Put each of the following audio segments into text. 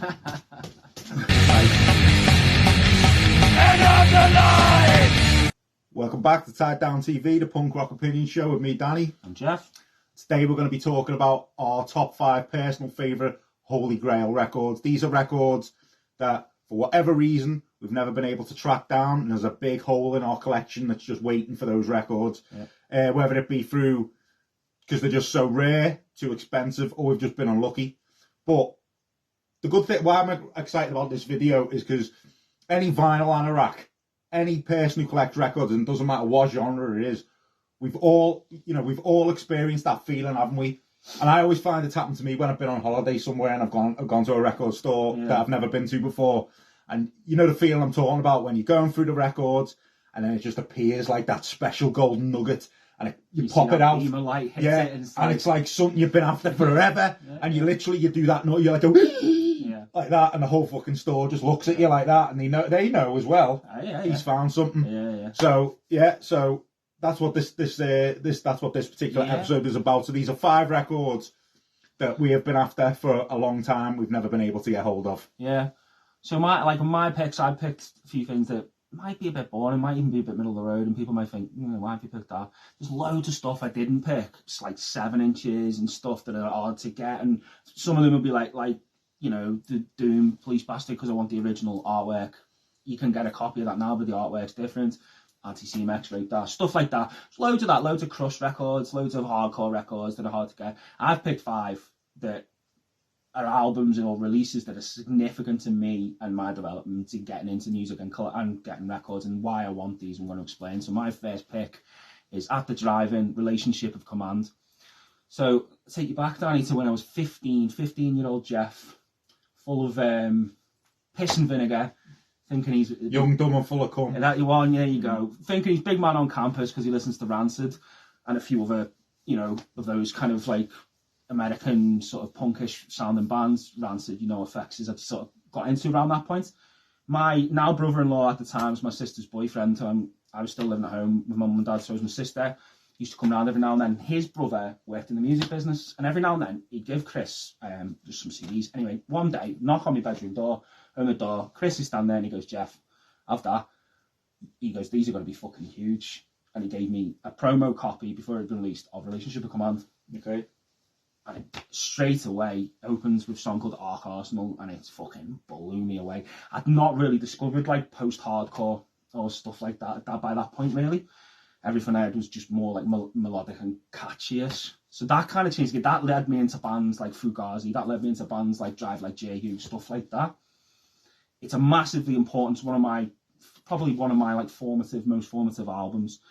End of the line! Welcome back to Tied Down TV, the punk rock opinion show with me, Danny. I'm Geoff. Today we're going to be talking about our top 5 personal favourite Holy Grail records. These are records that, for whatever reason, we've never been able to track down, and there's a big hole in our collection that's just waiting for those records. Yeah. Whether it be through, because they're just so rare, too expensive, or we've just been unlucky. But the good thing, why I'm excited about this video is because any vinyl anorak, any person who collects records, and it doesn't matter what genre it is, we've all experienced that feeling, haven't we? And I always find it's happened to me when I've been on holiday somewhere and I've gone to a record store that I've never been to before. And you know the feeling I'm talking about when you're going through the records and then it just appears like that special golden nugget, and you pop it out. Light hits it and it's like something you've been after forever. And you do that note, you're like, like that, and the whole fucking store just looks at you like that, and they know as well. He's found something. So that's what this particular episode is about. So these are 5 records that we have been after for a long time. We've never been able to get hold of. Yeah. So my picks, I picked a few things that might be a bit boring, might even be a bit middle of the road, and people might think, why have you picked that? There's loads of stuff I didn't pick. It's like 7 inches and stuff that are hard to get, and some of them would be like the Doom Police Bastard, because I want the original artwork. You can get a copy of that now, but the artwork's different. Anti-CMX wrote that, stuff like that. There's loads of that, loads of Crush records, loads of hardcore records that are hard to get. I've picked 5 that are albums or releases that are significant to me and my development in getting into music and getting records, and why I want these I'm going to explain. So my first pick is At the Drivein, Relationship of Command. So I'll take you back, Danny, to when I was 15-year-old Geoff, full of piss and vinegar, thinking he's young, dumb and full of cum. That one, there you go. Thinking he's big man on campus because he listens to Rancid and a few other, of those kind of like American sort of punkish sounding bands. Rancid, effects is I've sort of got into around that point. My now brother-in-law at the time was my sister's boyfriend. I was still living at home with my mum and dad, so was my sister. He used to come around every now and then. His brother worked in the music business, and every now and then he'd give Chris just some CDs. Anyway, one day, knock on my bedroom door, open the door, Chris is standing there and he goes, Geoff, have that. He goes, these are going to be fucking huge. And he gave me a promo copy before it had been released of Relationship of Command. Okay. And it straight away opens with a song called Ark Arsenal, and it's fucking blew me away. I'd not really discovered like post-hardcore or stuff like that by that point, really. Everything I had was just more like melodic and catchy-ish. So that kind of changed it. That led me into bands like Fugazi. That led me into bands like Drive Like Jehu, stuff like that. It's a massively important, probably one of my like most formative albums.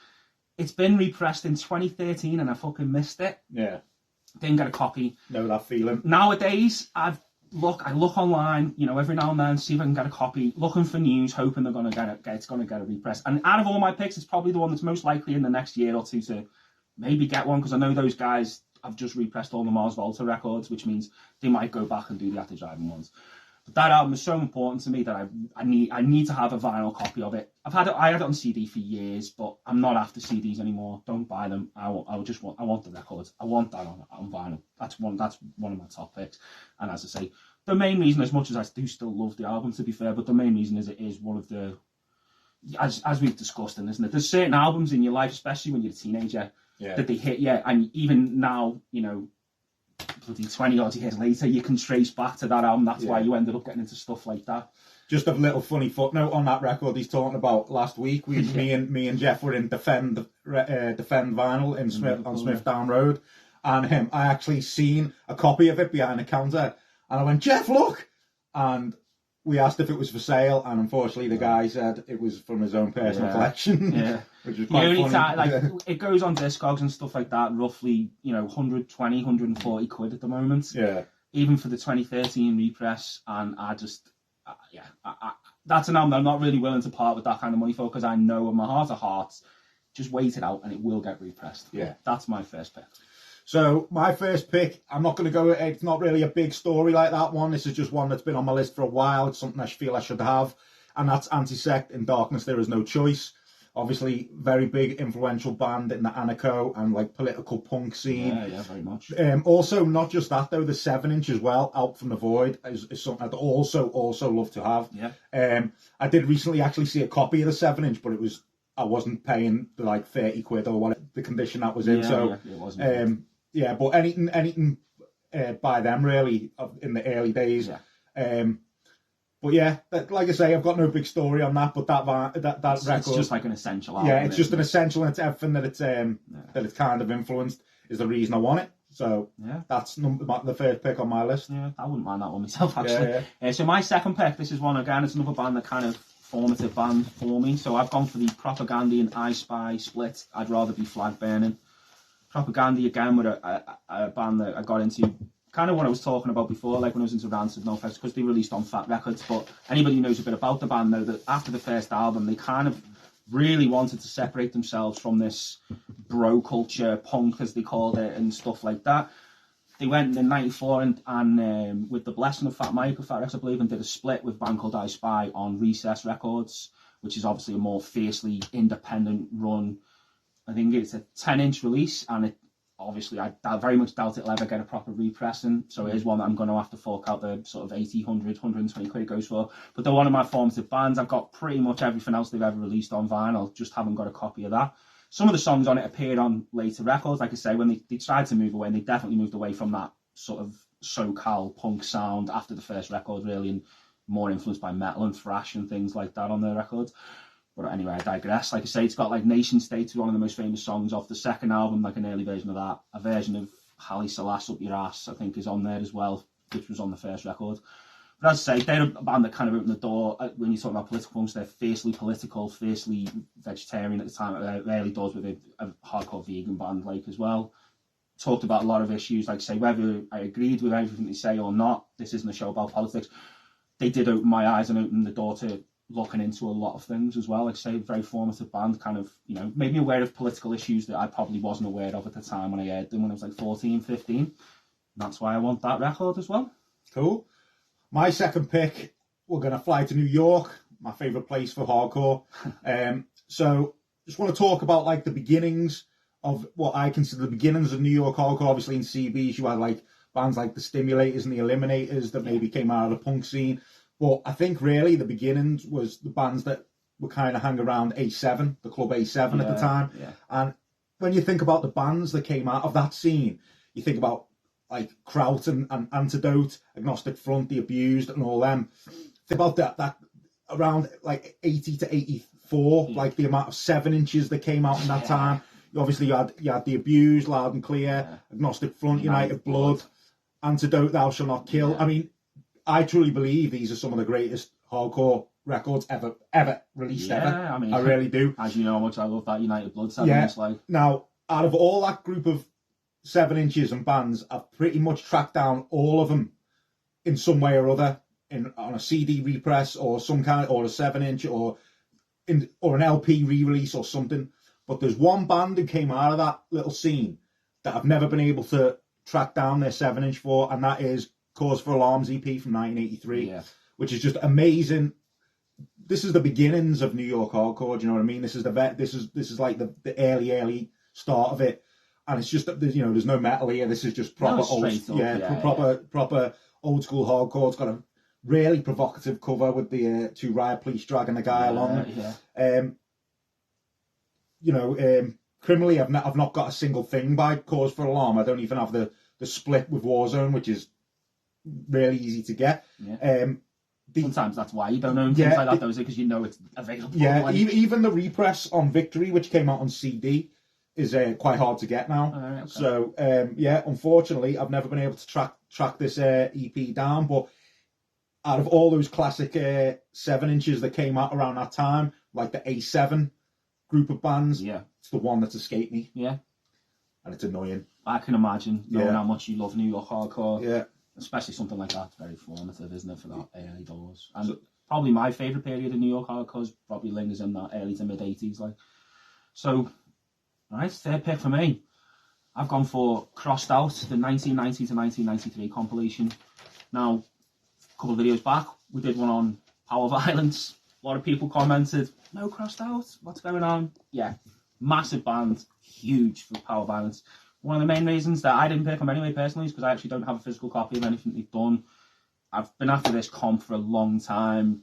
It's been repressed in 2013 and I fucking missed it. Yeah. Didn't get a copy. Know that feeling. Nowadays, I look online, every now and then, see if I can get a copy, looking for news, hoping they're going to get it, it's going to get a repress. And out of all my picks, it's probably the one that's most likely in the next year or two to maybe get one, because I know those guys have just repressed all the Mars Volta records, which means they might go back and do the At the Drivein ones. But that album is so important to me that I need to have a vinyl copy of it. I had it on CD for years, but I'm not after CDs anymore. Don't buy them. I want the records. I want that on vinyl. That's one of my top picks. And as I say, the main reason, as much as I do still love the album, to be fair, but the main reason is it is one of the, as we've discussed, isn't it? There's certain albums in your life, especially when you're a teenager, that they hit you, and even now, bloody 20 odd years later, you can trace back to that album. That's why you ended up getting into stuff like that. Just a little funny footnote on that record he's talking about. Last week, me and Geoff were in Defend Vinyl on Smithdown Road, and I actually seen a copy of it behind the counter, and I went, Geoff, look! And we asked if it was for sale, and unfortunately the guy said it was from his own personal collection. Yeah. Which was quite funny. It goes on Discogs and stuff like that, roughly, 120, 140 quid at the moment. Yeah. Even for the 2013 repress, and I just, that's an album that I'm not really willing to part with that kind of money for, because I know in my heart of hearts, just wait it out and it will get repressed. Yeah. That's my first pick. So my first pick, I'm not going to go, it's not really a big story like that one. This is just one that's been on my list for a while. It's something I feel I should have. And that's Antict, In Darkness There Is No Choice. Obviously, very big influential band in the anarcho and like political punk scene. Yeah, very much. Also, not just that though, the 7-inch as well, Out from the Void, is something I'd also love to have. Yeah. I did recently actually see a copy of the 7-inch, but I wasn't paying the like 30 quid or whatever the condition that was in. It wasn't. But anything by them really in the early days. Yeah. But yeah, like I say, I've got no big story on that. But that record, it's just like an essential album. Yeah, it's just an essential, and it's everything that it's kind of influenced is the reason I want it. So yeah, that's the first pick on my list. Yeah, I wouldn't mind that one myself actually. So my second pick, this is one again. It's another band that kind of formative band for me. So I've gone for the Propagandhi and I Spy split. I'd rather be flag burning. Propagandhi again with a band that I got into. Kind of what I was talking about before, like when I was into Rancid, no offense, because they released on Fat Records. But anybody who knows a bit about the band know that after the first album, they kind of really wanted to separate themselves from this bro culture, punk as they called it, and stuff like that. They went in '94 and with the blessing of Fat Mike of Fat Records, I believe, and did a split with a band called I Spy on Recess Records, which is obviously a more fiercely independent run. I think it's a 10-inch release, and it obviously, I very much doubt it'll ever get a proper repressing, so it is one that I'm going to have to fork out the sort of 80, 100, 120 quid it goes for. But they're one of my formative bands. I've got pretty much everything else they've ever released on vinyl, just haven't got a copy of that. Some of the songs on it appeared on later records. Like I say, when they tried to move away, and they definitely moved away from that sort of SoCal punk sound after the first record, really, and more influenced by metal and thrash and things like that on their records. But anyway, I digress. Like I say, it's got like Nation State, one of the most famous songs off the second album, like an early version of that. A version of Haile Selassie Up Your Ass, I think, is on there as well, which was on the first record. But as I say, they're a band that kind of opened the door. When you talk about political punks, they're fiercely political, fiercely vegetarian at the time. Early doors with a hardcore vegan band, like, as well. Talked about a lot of issues, like say, whether I agreed with everything they say or not, this isn't a show about politics. They did open my eyes and open the door to looking into a lot of things as well. Like I say, a very formative band, kind of, made me aware of political issues that I probably wasn't aware of at the time when I heard them when I was like 14, 15. And that's why I want that record as well. Cool. My second pick, we're going to fly to New York, my favourite place for hardcore. So just want to talk about like the beginnings of what I consider the beginnings of New York hardcore. Obviously in CBs you had like bands like the Stimulators and the Eliminators that maybe came out of the punk scene. But I think really the beginnings was the bands that were kind of hang around A7, the club A7 at the time. Yeah. And when you think about the bands that came out of that scene, you think about like Kraut and Antidote, Agnostic Front, The Abused and all them. Think about that around like 80 to 84, like the amount of 7-inches that came out in that time. Obviously you had The Abused, Loud and Clear, Agnostic Front, United Blood, Antidote, Thou Shall Not Kill. I mean, I truly believe these are some of the greatest hardcore records ever released ever. I mean, I really do. As you know how much I love that United Blood 7-inch. Like. Now, out of all that group of 7-inches and bands, I've pretty much tracked down all of them in some way or other, on a CD repress or some kind, or a 7-inch or an LP re-release or something. But there's one band who came out of that little scene that I've never been able to track down their 7-inch for, and that is Cause for Alarms EP from 1983, which is just amazing. This is the beginnings of New York hardcore. Do you know what I mean? This is like the early start of it, and it's just that there's no metal here. This is just proper proper old school hardcore. It's got a really provocative cover with the two riot police dragging the guy along. Criminally, I've not got a single thing by Cause for Alarm. I don't even have the split with Warzone, which is really easy to get. Sometimes that's why you don't know things like that, though, is it? Because you know it's available. Yeah, like. Even the repress on Victory, which came out on CD, is quite hard to get now. Okay. So unfortunately, I've never been able to track this EP down. But out of all those classic 7-inches that came out around that time, like the A7 group of bands, it's the one that's escaped me. Yeah, and it's annoying. I can imagine knowing how much you love New York hardcore. Yeah. Especially something like that, it's very formative, isn't it, for that early doors? And probably my favourite period of New York hardcore probably lingers in that early to mid 80s. Like, so, right, third pick for me. I've gone for Crossed Out, the 1990 to 1993 compilation. Now, a couple of videos back, we did one on power violence. lot of people commented, no crossed out, what's going on? Yeah, massive band, huge for power balance. One of the main reasons that I didn't pick them anyway personally is because I actually don't have a physical copy of anything they've done. I've been after this comp for a long time,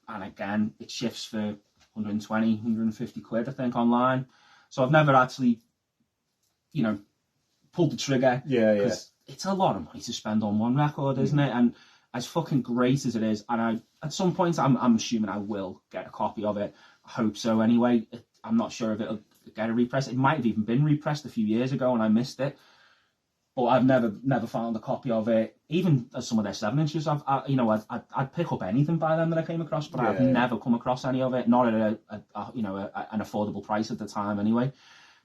and again, it shifts for 120, 150 quid, I think, online. So I've never actually, pulled the trigger. Yeah. It's a lot of money to spend on one record, isn't it? And as fucking great as it is, and at some point I'm assuming I will get a copy of it. I hope so anyway. I'm not sure if it'll get a repress. It might have even been repressed a few years ago and I missed it. But I've never found a copy of it. Even as some of their 7-inches, I'd pick up anything by them that I came across, but I've never come across any of it. Not at an affordable price at the time anyway.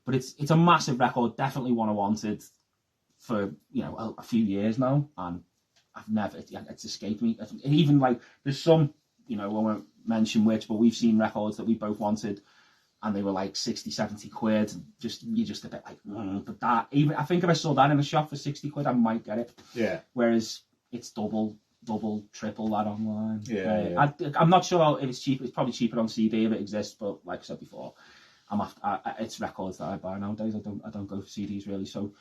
But it's a massive record. Definitely one I wanted for a few years now, and I've never. It's escaped me. Even like there's some, I won't mention which, but we've seen records that we both wanted, and they were like 60, 70 quid. You're just a bit like, but that even I think if I saw that in the shop for 60 quid, I might get it. Yeah. Whereas it's double, triple that online. Yeah. I'm not sure if it's cheap. It's probably cheaper on CD if it exists, but like I said before, it's records that I buy nowadays. I don't go for CDs really, so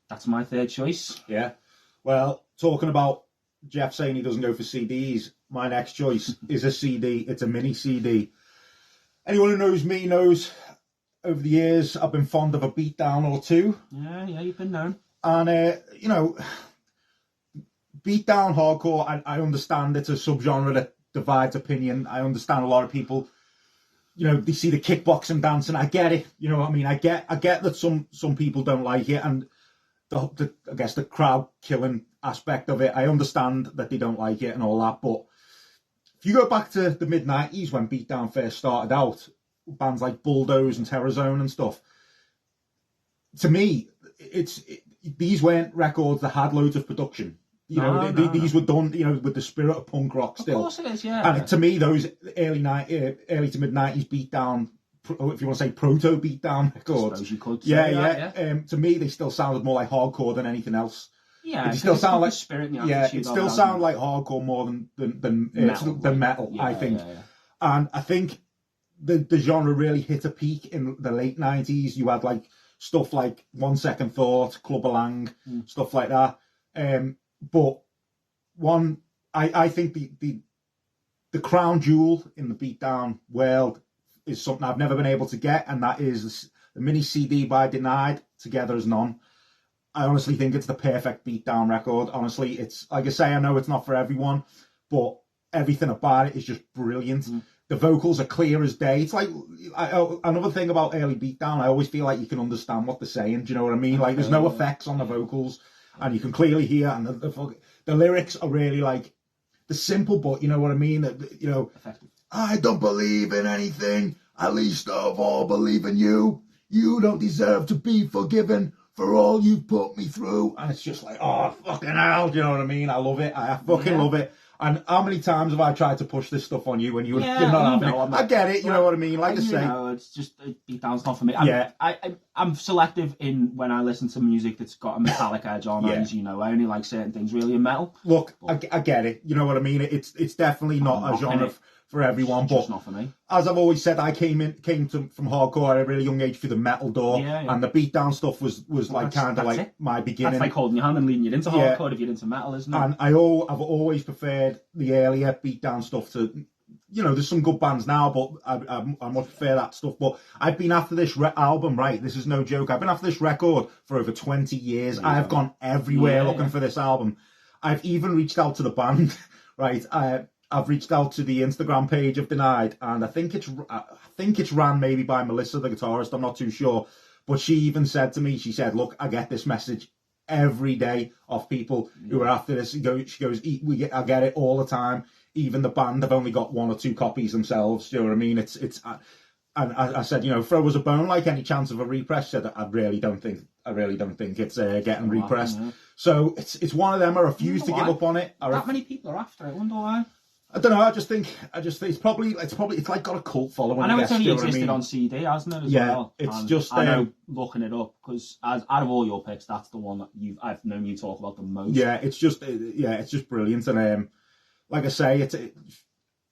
that's my third choice. Yeah. Well, talking about Geoff saying he doesn't go for CDs, my next choice is a CD. It's a mini CD. Anyone who knows me knows over the years I've been fond of a beatdown or two. Yeah, you've been known. And, beatdown hardcore, I understand it's a subgenre that divides opinion. I understand a lot of people, they see the kickboxing dancing. I get it. I get that some people don't like it, and I guess the crowd killing aspect of it. I understand that they don't like it and all that, but if you go back to the mid-90s when beatdown first started out, bands like Bulldoze and Terrorzone and stuff, to me, these weren't records that had loads of production. These were done, with the spirit of punk rock still. Of course it is, yeah. And to me, those early to mid-90s beatdown, if you want to say proto-beatdown records. I suppose you could say yeah. To me, they still sounded more like hardcore than anything else. Yeah, it still sound like spirit. It still sound like hardcore more than metal. I think, and I think the genre really hit a peak in the late 90s. You had like stuff like 1 Second Thought, Club Lang, stuff like that. But I think the crown jewel in the beatdown world is something I've never been able to get, and that is the mini CD by Denied, Together as None. I honestly think it's the perfect beatdown record. Honestly, it's like I say, I know it's not for everyone, but everything about it is just brilliant. The vocals are clear as day. It's like another thing about early beatdown. I always feel like you can understand what they're saying. Do you know what I mean? Like there's no effects on the vocals, and you can clearly hear. And the lyrics are really like the simple, but you know what I mean. Effective. I don't believe in anything. I least of all believe in you. You don't deserve to be forgiven for all you've put me through. And it's just like, oh, fucking hell. Do you know what I mean? I love it. I fucking love it. And how many times have I tried to push this stuff on you when you're not having it? I get it. You know what I mean? Like I say. It's just, beatdown's not for me. I'm selective in when I listen to music that's got a metallic edge on it. As you know, I only like certain things really in metal. Look, I get it. You know what I mean? It's definitely not a genre for everyone, but just not for me. As I've always said, I came from hardcore at a really young age through the metal door, and the beatdown stuff was like kind of like my beginning. That's like holding your hand and leading you into hardcore if you're into metal, isn't it? And I've always preferred the earlier beatdown stuff to, there's some good bands now, but I much prefer that stuff. But I've been after this album, right? This is no joke. I've been after this record for over 20 years. I have gone everywhere looking for this album. I've even reached out to the band, right? I've reached out to the Instagram page of Denied, and I think it's ran maybe by Melissa, the guitarist. I'm not too sure, but she even said to me, she said, "Look, I get this message every day of people who are after this." She goes, "I get it all the time. Even the band have only got 1 or 2 copies themselves." Do you know what I mean? And I said, throw us a bone, like any chance of a repress. She said, I really don't think it's getting repressed. So it's one of them. I refuse to give up on it. That many people are after it. I wonder why. I don't know. I just think it's probably like got a cult following. I know it's only existed on CD, hasn't it? As well? It's just. I know looking it up because out of all your picks, that's the one that I've known you talk about the most. Yeah, it's just brilliant, and like I say,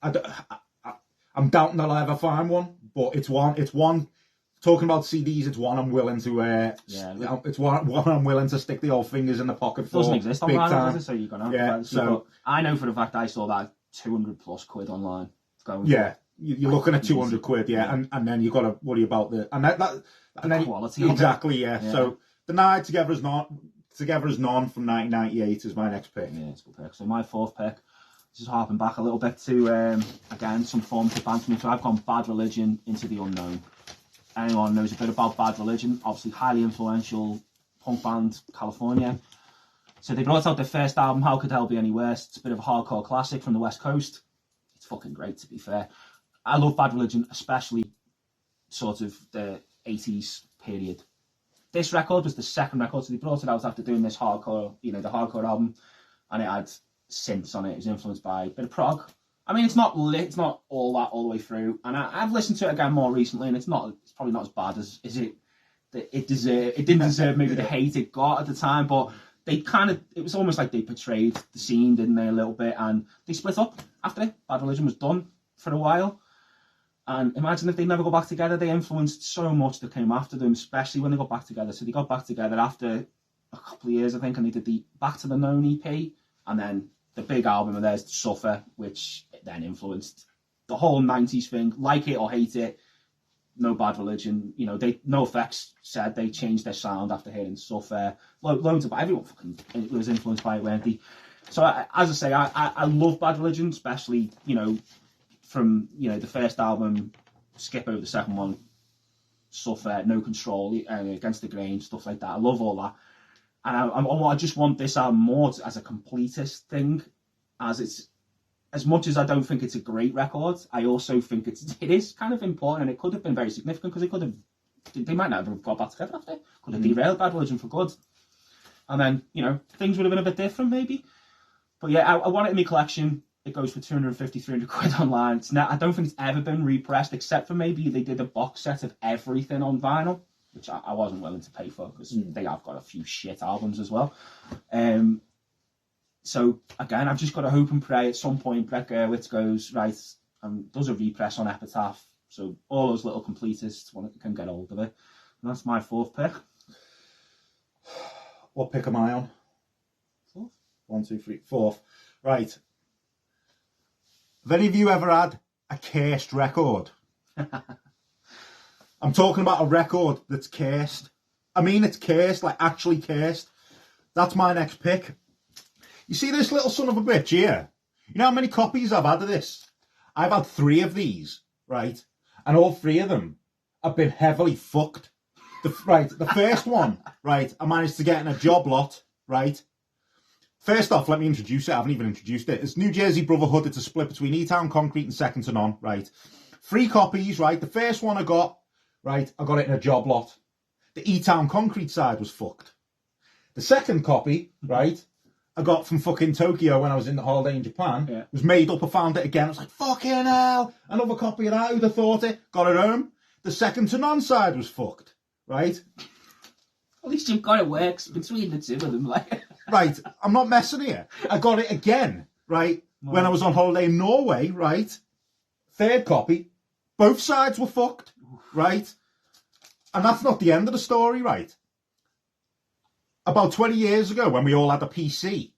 I'm I'm doubting that I'll ever find one, but it's one. Talking about CDs, it's one I'm willing to. It's one I'm willing to stick the old fingers in the pocket for. It doesn't exist big online, time. does it? So you're gonna. Yeah. So I know for a fact I saw that 200+ online. Going yeah, you're looking at 200 quid. Yeah, and then you've got to worry about the quality. Exactly. Yeah. So the Night Together is None from 1998 is my next pick. Yeah, it's a good pick. So my fourth pick. Just harping back a little bit to again some formative bands for me. So I've gone Bad Religion, Into the Unknown. Anyone knows a bit about Bad Religion, obviously highly influential punk band, California. So they brought out their first album, How Could Hell Be Any Worse? It's a bit of a hardcore classic from the West Coast. It's fucking great, to be fair. I love Bad Religion, especially sort of the 80s period. This record was the second record, so they brought it out after doing this hardcore, the hardcore album, and it had synths on it. It was influenced by a bit of prog. I mean, it's not all the way through, and I've listened to it again more recently, and it's probably not as bad as it didn't deserve maybe the hate it got at the time, but it was almost like they portrayed the scene, didn't they, a little bit, and they split up after it. Bad Religion was done for a while, and imagine if they never go back together. They influenced so much that came after them, especially when they got back together. So they got back together after a couple of years, I think, and they did the Back to the Known EP, and then the big album of theirs, Suffer, which then influenced the whole 90s thing. Like it or hate it, no Bad Religion. No Effects said they changed their sound after hearing Suffer. Loads of everyone fucking was influenced by it, weren't they? So as I say, I love Bad Religion, especially from the first album. Skip over the second one, Suffer, No Control, Against the Grain, stuff like that. I love all that. And I just want this album more as a completist thing, as much as I don't think it's a great record, I also think it is kind of important, and it could have been very significant because they might never have got back together after. Could have derailed Bad Religion for good, and then things would have been a bit different maybe. But yeah, I want it in my collection. It goes for 250, 300 quid online. I don't think it's ever been repressed, except for maybe they did a box set of everything on vinyl, which I wasn't willing to pay for because they have got a few shit albums as well. So again, I've just got to hope and pray at some point Brett Gerwitz goes, right, and does a repress on Epitaph, so all those little completists can get hold of it. And that's my fourth pick. What pick am I on? Fourth. 1, 2, 3, fourth. Right. Have any of you ever had a cursed record? I'm talking about a record that's cursed. I mean, it's cursed, like actually cursed. That's my next pick. You see this little son of a bitch here? You know how many copies I've had of this? I've had 3 of these, right? And all 3 of them have been heavily fucked. The first one, right, I managed to get in a job lot, right? First off, let me introduce it. I haven't even introduced it. It's New Jersey Brotherhood. It's a split between E-Town Concrete and Second to None, right? 3 copies, right? The first one I got, right, I got it in a job lot. The E-Town Concrete side was fucked. The second copy, right, I got from fucking Tokyo when I was in the holiday in Japan. Yeah. Was made up. I found it again. I was like, fucking hell. Another copy of that. Who'd have thought it? Got it home. The Second to None side was fucked, right? At least you've got it works between the two of them. Like. Right. I'm not messing here. I got it again, right, when I was on holiday in Norway, right? Third copy. Both sides were fucked, right? And that's not the end of the story, right? About 20 years ago, when we all had a PC,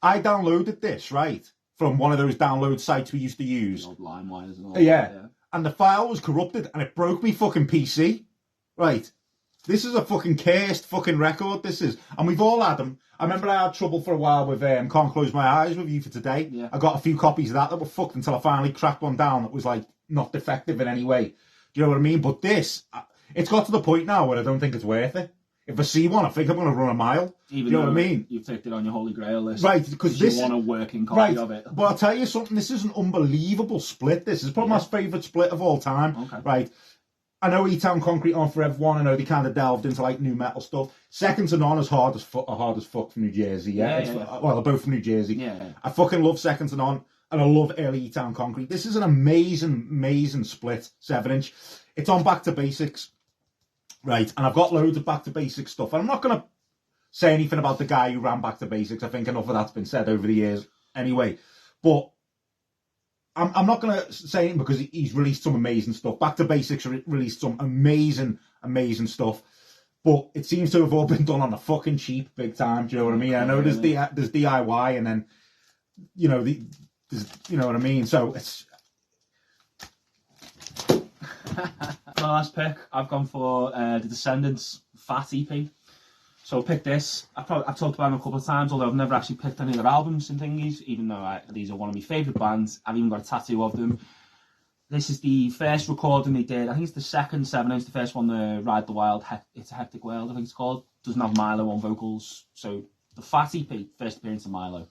I downloaded this, right, from one of those download sites we used to use. Old LimeWires and all yeah. That, yeah. And the file was corrupted, and it broke me fucking PC. Right. This is a fucking cursed fucking record, this is. And we've all had them. I remember I had trouble for a while with Can't Close My Eyes with You for Today. Yeah. I got a few copies of that were fucked until I finally cracked one down that was, like, not defective in any way. Do you know what I mean? But this, it's got to the point now where I don't think it's worth it. If I see one, I think I'm going to run a mile. Even you know what I mean? You've ticked it on your Holy Grail list. Right, because this... You want a working copy of it. But I'll tell you something, this is an unbelievable split. This is probably my favourite split of all time. Okay. Right. I know E-Town Concrete on Forever One. I know they kind of delved into like new metal stuff. Second to None is hard as fuck from New Jersey. Yeah. Well, they're both from New Jersey. Yeah. I fucking love Second to None, and I love early E-Town Concrete. This is an amazing split, 7-inch. It's on Back to Basics, right? And I've got loads of Back to Basics stuff. And I'm not gonna say anything about the guy who ran Back to Basics. I think enough of that's been said over the years, anyway. But I'm not going to say him because he's released some amazing stuff. Back to Basics released some amazing stuff. But it seems to have all been done on a fucking cheap, big time. Do you know what I mean? I know there's DIY, and then you know you know what I mean. So it's my last pick. I've gone for the Descendants Fat EP. So I picked this. I've talked about them a couple of times, although I've never actually picked any of their albums and thingies. Even though these are one of my favourite bands, I've even got a tattoo of them. This is the first recording they did. I think it's the second 7-inch. The first one, the Ride the Wild, It's a Hectic World, I think it's called. Doesn't have Milo on vocals. So the Fat EP, first appearance of Milo.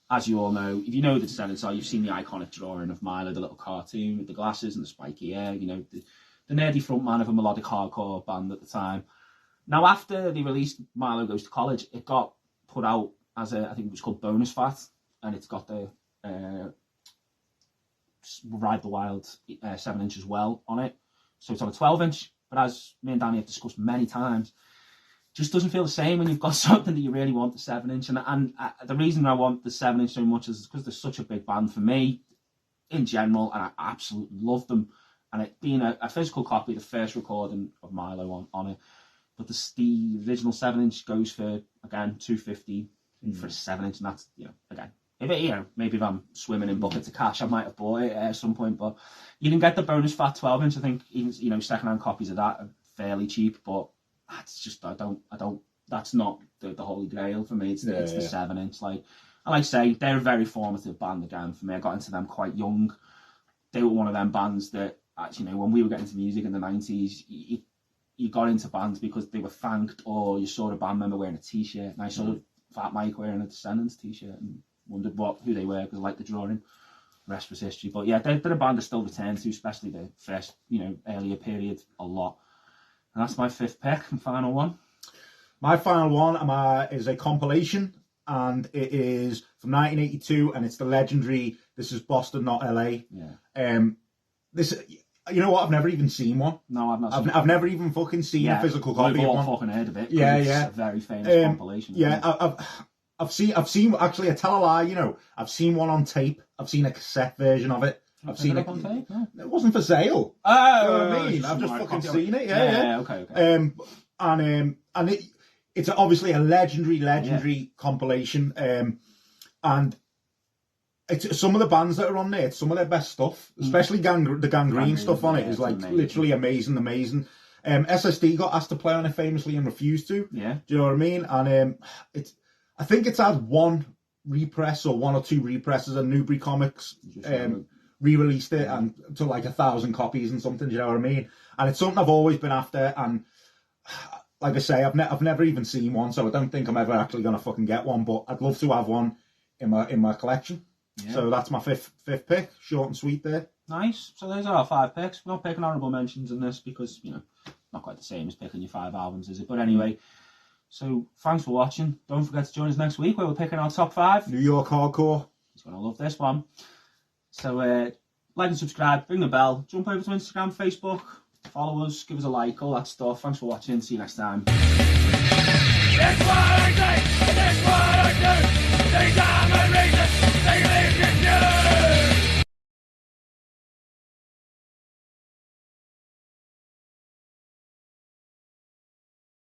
As you all know, if you know the Descendants you've seen the iconic drawing of Milo, the little cartoon with the glasses and the spiky hair. You know, the nerdy frontman of a melodic hardcore band at the time. Now, after they released Milo Goes to College, it got put out as I think it was called Bonus Fat, and it's got the Ride the Wild 7-inch as well on it. So it's on a 12-inch, but as me and Danny have discussed many times, it just doesn't feel the same when you've got something that you really want, the 7-inch. And the reason I want the 7-inch so much is because they're such a big band for me in general, and I absolutely love them. And it being a physical copy, the first recording of Milo on it. But the original 7-inch goes for, again, $250 for a 7-inch, and that's, again, maybe if I'm swimming in buckets of cash, I might have bought it at some point. But you can get the Bonus Fat 12-inch. I think even secondhand copies of that are fairly cheap. But that's just I don't. That's not the holy grail for me. It's the 7-inch. Like I say, they're a very formative band again for me. I got into them quite young. They were one of them bands that actually, when we were getting into music in the 90s, you got into bands because they were thanked, or you saw a band member wearing a T-shirt, and I saw Fat Mike wearing a Descendants T-shirt and wondered who they were because I liked the drawing. The rest was history. But yeah, they're a band I still return to, especially the first, earlier period, a lot. And that's my fifth pick and final one. My final one is a compilation, and it is from 1982, and it's the legendary This Is Boston, Not LA. Yeah. This, you know what? I've never even seen one. No, I've not. I've never even fucking seen a physical copy We've of all one. fucking heard of it. Yeah, it's a very famous compilation. Yeah, I've seen. Actually, I tell a lie. I've seen one on tape. I've seen a cassette version of it. I've seen it on tape. No. It wasn't for sale. Oh, you know what I mean? I've just fucking seen it. Yeah. Okay. And it's obviously a legendary compilation. And it's some of the bands that are on there. It's some of their best stuff, especially the Gangrene stuff on it is like amazing. Literally amazing. SSD got asked to play on it famously and refused to. Yeah. Do you know what I mean? And I think it's had one repress or one or two represses, and Newbury Comics re-released it and to like 1,000 copies and something. Do you know what I mean? And it's something I've always been after. And like I say, I've never even seen one, so I don't think I'm ever actually gonna fucking get one. But I'd love to have one in my collection. Yeah. So that's my fifth pick, short and sweet there. Nice. So those are our 5 picks. We're not picking honourable mentions in this because, not quite the same as picking your 5 albums, is it? But anyway, so thanks for watching. Don't forget to join us next week where we're picking our top 5. New York hardcore. He's going to love this one. So like and subscribe, ring the bell, jump over to Instagram, Facebook, follow us, give us a like, all that stuff. Thanks for watching. See you next time. That's what I say. That's what I do.